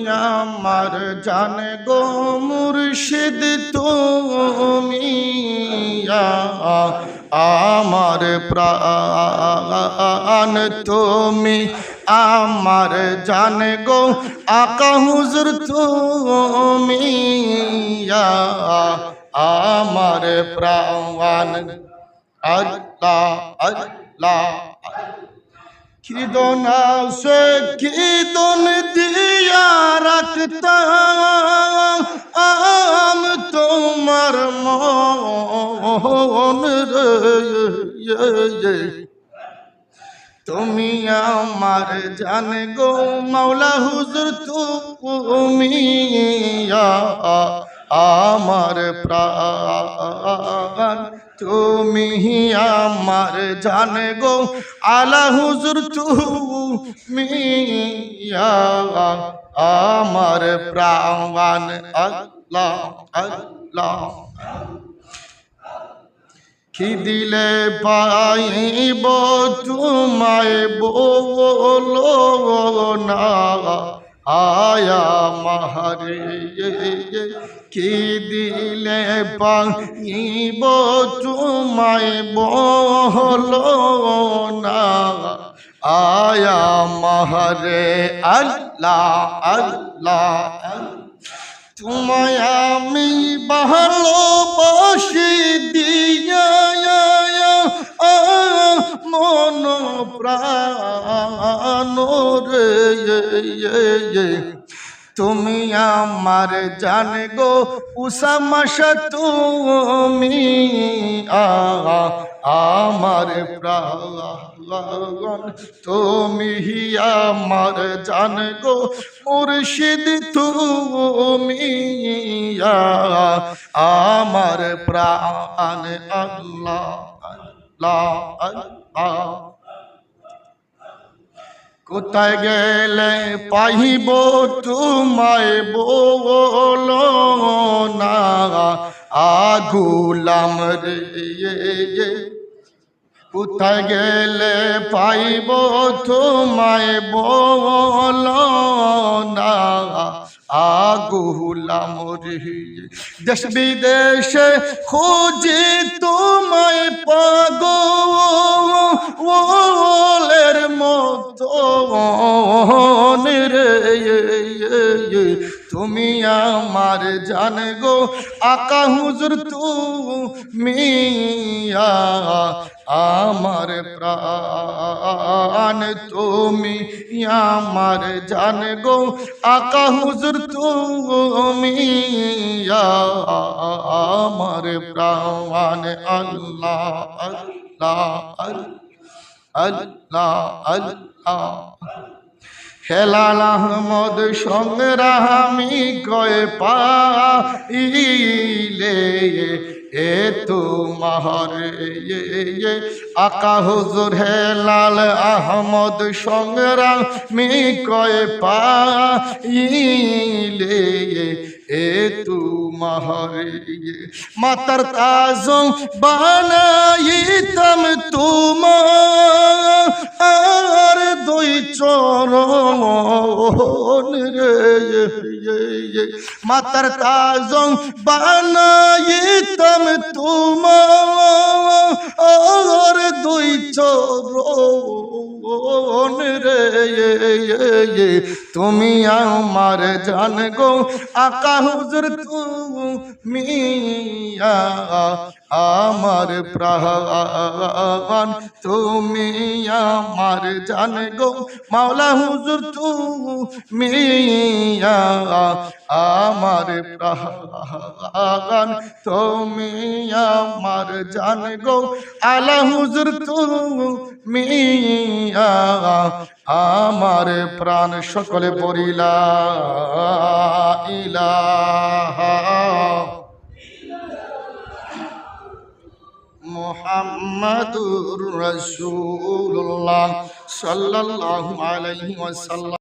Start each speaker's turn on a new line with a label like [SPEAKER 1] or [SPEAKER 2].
[SPEAKER 1] আমার জান গো মুর্শিদ তুমি আমার প্রাণ তুমি আমার জান গো আকা হুজুর তুমি আমার প্রাণ আল্লাহ আল্লাহ খিদনা সে খিদন দিয়া রাখতাম তোমার মন রে তুমি আমার জান গো মাওলা হুজুর তুমি আমার প্রাণ তুমি আমার জান গো আলা হুজুর তুমি আমার প্রাণ আল্লাহ আল্লাহ কি দিলে পাইব তোমায় বলো না আয়া মাহারে কি দিলে পাইব তোমায় বলো না আয়া মাহারে আল্লাহ আল্লাহ তোমায় আমি ভালোবাসি দিয়া মন প্রাণ রে তুমি আমার জান গো উসামাশা তুমি আমার প্রাণ তুমি আমার জান গো মুর্শিদ তুমি আমার প্রাণ আল্লাহ আল্লাহ আল্লাহ কোথায় গেলে পাইব তোমায় বলো না আগুলাম রে কোথায় গেলে পাইব তোমায় বলো না আগুলাম রে দেশ বিদেশে খুঁজি তোমায় পাগলের মতো রে তুমি আমার জান গো আকা হুজুর তুমি আমার প্রাণ তুমি আমার জান গো আকা হুজুর তুমি আমার প্রাণ আল্লাহ আল্লাহ আল্লাহ আল্লাহ হেলাল আহমদ সংগ্রামী কয় পাইলে এ তোমার আকা হুজুর হেলাল আহমদ সংগ্রামী কয় পাইলে এ তোমার মাতার তাজম বানাইতাম তোমার দুই চরণ রে মাতার তাজম বানাইতাম তোমার দুই চরণ রে তুমি আমার জান গো আকা হুজুর তুমি আমার প্রাণ তুমি আমার জান গো মাওলা হুজুর তুমি আমার প্রাণ তুমি আমার জান গো আলা হুজুর তুমি আমার প্রাণ সকলে পড়িলা ইলাহা মুহাম্মাদুর রাসূলুল্লাহ সাল্লাল্লাহু আলাইহি ওয়াসাল্লাম।